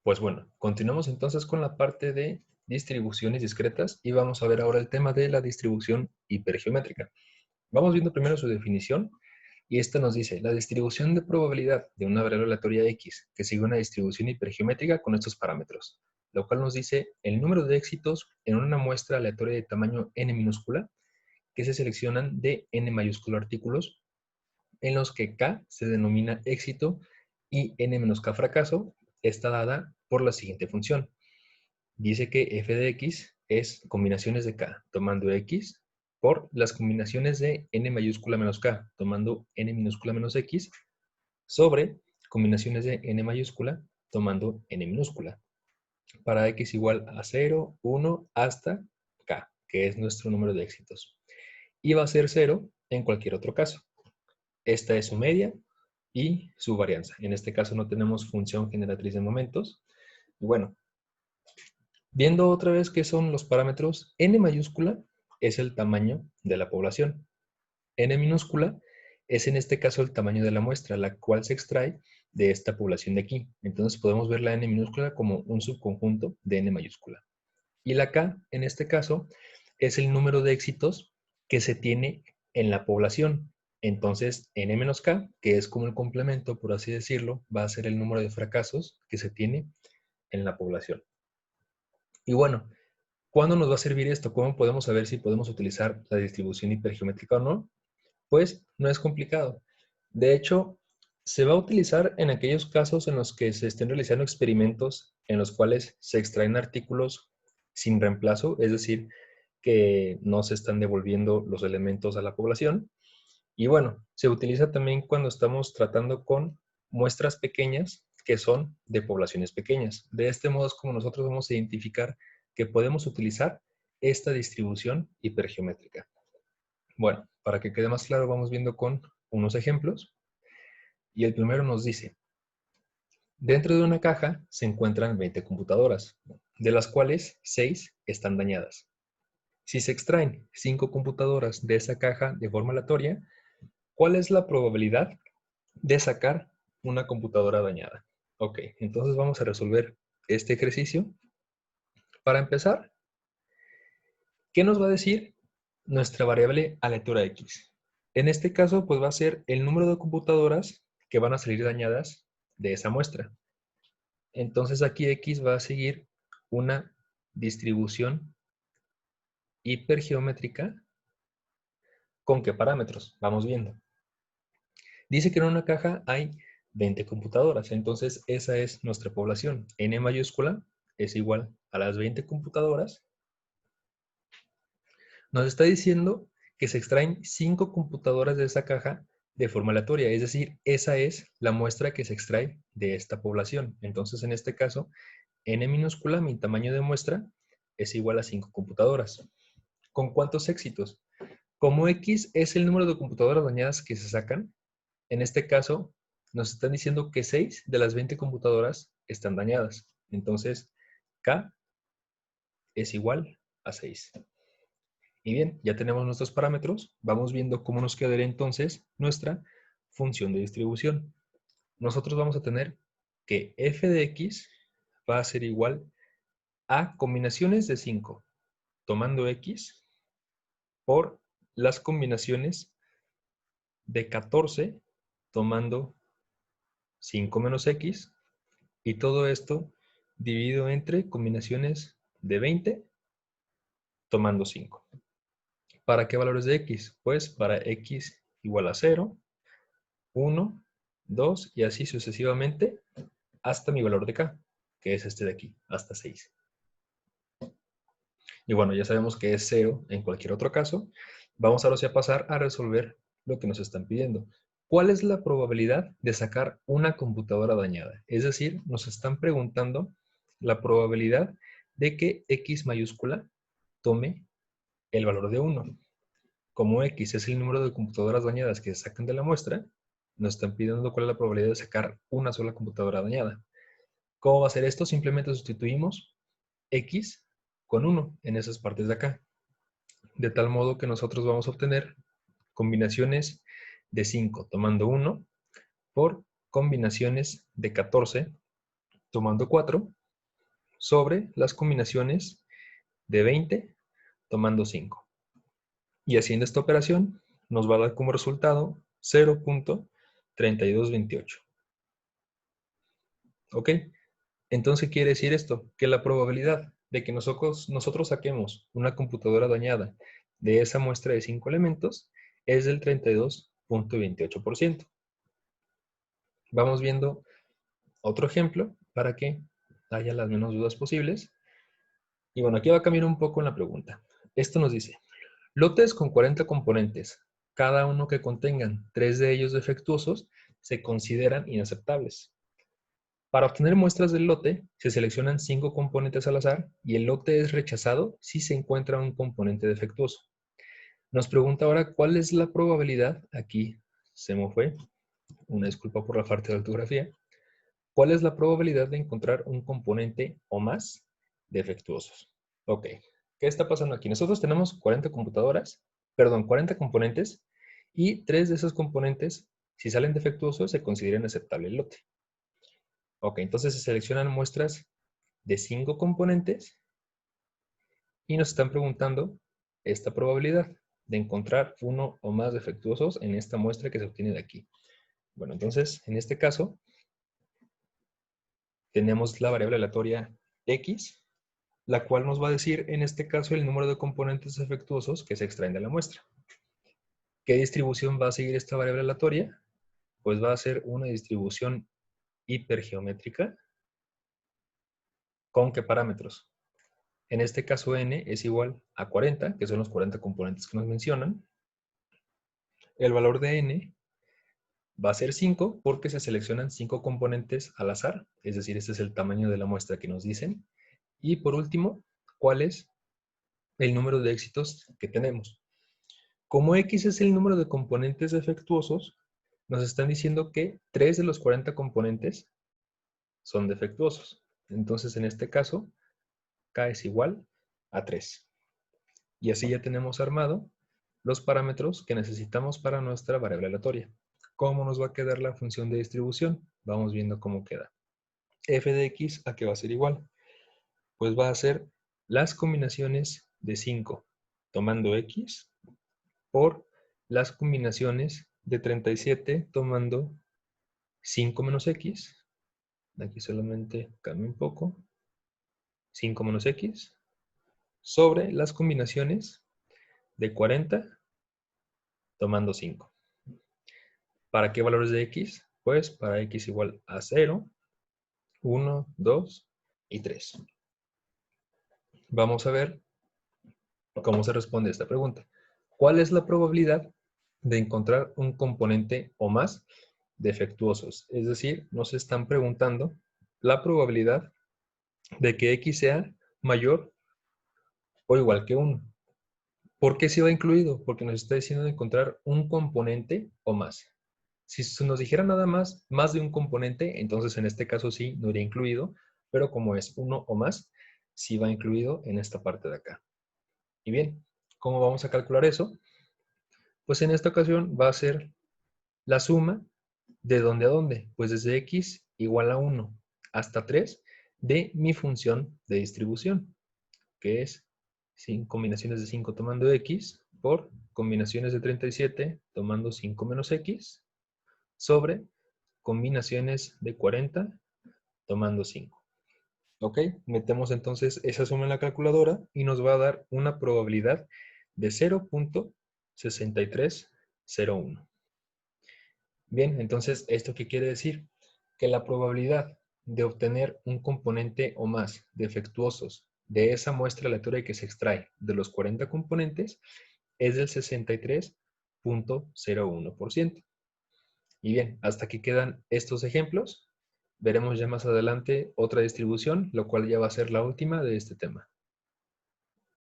Pues bueno, continuamos entonces con la parte de distribuciones discretas y vamos a ver ahora el tema de la distribución hipergeométrica. Vamos viendo primero su definición y esta nos dice la distribución de probabilidad de una variable aleatoria X que sigue una distribución hipergeométrica con estos parámetros, lo cual nos dice el número de éxitos en una muestra aleatoria de tamaño n minúscula que se seleccionan de n mayúsculo artículos en los que K se denomina éxito y n menos K fracaso está dada por la siguiente función. Dice que f de x es combinaciones de K tomando x por las combinaciones de n mayúscula menos K tomando n minúscula menos x sobre combinaciones de n mayúscula tomando n minúscula para x igual a 0, 1 hasta K, que es nuestro número de éxitos. Y va a ser 0 en cualquier otro caso. Esta es su media y su varianza. En este caso no tenemos función generatriz de momentos. Y bueno, viendo otra vez qué son los parámetros, n mayúscula es el tamaño de la población. N minúscula es en este caso el tamaño de la muestra, la cual se extrae de esta población de aquí. Entonces podemos ver la n minúscula como un subconjunto de n mayúscula. Y la K, en este caso, es el número de éxitos que se tiene en la población. Entonces, n menos K, que es como el complemento, por así decirlo, va a ser el número de fracasos que se tiene en la población. Y bueno, ¿cuándo nos va a servir esto? ¿Cómo podemos saber si podemos utilizar la distribución hipergeométrica o no? Pues no es complicado. De hecho, se va a utilizar en aquellos casos en los que se estén realizando experimentos en los cuales se extraen artículos sin reemplazo, es decir, que no se están devolviendo los elementos a la población. Y bueno, se utiliza también cuando estamos tratando con muestras pequeñas que son de poblaciones pequeñas. De este modo es como nosotros vamos a identificar que podemos utilizar esta distribución hipergeométrica. Bueno, para que quede más claro, vamos viendo con unos ejemplos. Y el primero nos dice, dentro de una caja se encuentran 20 computadoras, de las cuales 6 están dañadas. Si se extraen 5 computadoras de esa caja de forma aleatoria, ¿cuál es la probabilidad de sacar una computadora dañada? Ok, entonces vamos a resolver este ejercicio. Para empezar, ¿qué nos va a decir nuestra variable aleatoria X? En este caso, pues va a ser el número de computadoras que van a salir dañadas de esa muestra. Entonces aquí X va a seguir una distribución hipergeométrica. ¿Con qué parámetros? Vamos viendo. Dice que en una caja hay 20 computadoras, entonces esa es nuestra población. N mayúscula es igual a las 20 computadoras. Nos está diciendo que se extraen 5 computadoras de esa caja de forma aleatoria, es decir, esa es la muestra que se extrae de esta población. Entonces, en este caso, n minúscula, mi tamaño de muestra, es igual a 5 computadoras. ¿Con cuántos éxitos? Como X es el número de computadoras dañadas que se sacan, en este caso, nos están diciendo que 6 de las 20 computadoras están dañadas. Entonces, K es igual a 6. Y bien, ya tenemos nuestros parámetros. Vamos viendo cómo nos quedaría entonces nuestra función de distribución. Nosotros vamos a tener que f de x va a ser igual a combinaciones de 5, tomando x, por las combinaciones de 14, tomando 5 menos x, y todo esto dividido entre combinaciones de 20, tomando 5. ¿Para qué valores de x? Pues para x igual a 0, 1, 2 y así sucesivamente hasta mi valor de k, que es este de aquí, hasta 6. Y bueno, ya sabemos que es 0 en cualquier otro caso. Vamos ahora sí a pasar a resolver lo que nos están pidiendo. ¿Cuál es la probabilidad de sacar una computadora dañada? Es decir, nos están preguntando la probabilidad de que x mayúscula tome el valor de 1. Como x es el número de computadoras dañadas que se sacan de la muestra, nos están pidiendo cuál es la probabilidad de sacar una sola computadora dañada. ¿Cómo va a ser esto? Simplemente sustituimos x con 1 en esas partes de acá. De tal modo que nosotros vamos a obtener combinaciones de 5 tomando 1 por combinaciones de 14 tomando 4 sobre las combinaciones de 20 tomando 5. Y haciendo esta operación nos va a dar como resultado 0.3228. ¿Ok? Entonces, ¿qué quiere decir esto? Que la probabilidad de que nosotros saquemos una computadora dañada de esa muestra de 5 elementos es del 32.28%. Vamos viendo otro ejemplo para que haya las menos dudas posibles. Y bueno, aquí va a cambiar un poco en la pregunta. Esto nos dice, lotes con 40 componentes, cada uno que contengan 3 de ellos defectuosos, se consideran inaceptables. Para obtener muestras del lote, se seleccionan 5 componentes al azar y el lote es rechazado si se encuentra un componente defectuoso. Nos pregunta ahora cuál es la probabilidad, aquí se me fue, una disculpa por la falta de ortografía, cuál es la probabilidad de encontrar un componente o más defectuosos. Ok, ¿qué está pasando aquí? Nosotros tenemos 40 componentes y 3 de esos componentes, si salen defectuosos, se consideran aceptable el lote. Ok, entonces se seleccionan muestras de 5 componentes y nos están preguntando esta probabilidad de encontrar uno o más defectuosos en esta muestra que se obtiene de aquí. Bueno, entonces, en este caso, tenemos la variable aleatoria x, la cual nos va a decir, en este caso, el número de componentes defectuosos que se extraen de la muestra. ¿Qué distribución va a seguir esta variable aleatoria? Pues va a ser una distribución hipergeométrica. ¿Con qué parámetros? En este caso n es igual a 40, que son los 40 componentes que nos mencionan. El valor de n va a ser 5 porque se seleccionan 5 componentes al azar, es decir, este es el tamaño de la muestra que nos dicen. Y por último, ¿cuál es el número de éxitos que tenemos? Como x es el número de componentes defectuosos, nos están diciendo que 3 de los 40 componentes son defectuosos. Entonces, en este caso, k es igual a 3. Y así ya tenemos armado los parámetros que necesitamos para nuestra variable aleatoria. ¿Cómo nos va a quedar la función de distribución? Vamos viendo cómo queda. F de x, ¿a qué va a ser igual? Pues va a ser las combinaciones de 5 tomando x por las combinaciones de 37 tomando 5 menos x. Aquí solamente cambio un poco. 5 menos x sobre las combinaciones de 40 tomando 5. ¿Para qué valores de x? Pues para x igual a 0, 1, 2 y 3. Vamos a ver cómo se responde a esta pregunta. ¿Cuál es la probabilidad de encontrar un componente o más defectuosos? Es decir, nos están preguntando la probabilidad de que x sea mayor o igual que 1. ¿Por qué se va incluido? Porque nos está diciendo encontrar un componente o más. Si nos dijera nada más de un componente, entonces en este caso sí, no iría incluido, pero como es uno o más, sí va incluido en esta parte de acá. Y bien, ¿cómo vamos a calcular eso? Pues en esta ocasión va a ser la suma de dónde a dónde, pues desde x igual a 1 hasta 3 de mi función de distribución, que es combinaciones de 5 tomando x por combinaciones de 37 tomando 5 menos x sobre combinaciones de 40 tomando 5. ¿Ok? Metemos entonces esa suma en la calculadora y nos va a dar una probabilidad de 0.6301. Bien, entonces, ¿esto qué quiere decir? Que la probabilidad de obtener un componente o más defectuosos de esa muestra aleatoria que se extrae de los 40 componentes es del 63.01%. Y bien, hasta aquí quedan estos ejemplos. Veremos ya más adelante otra distribución, lo cual ya va a ser la última de este tema.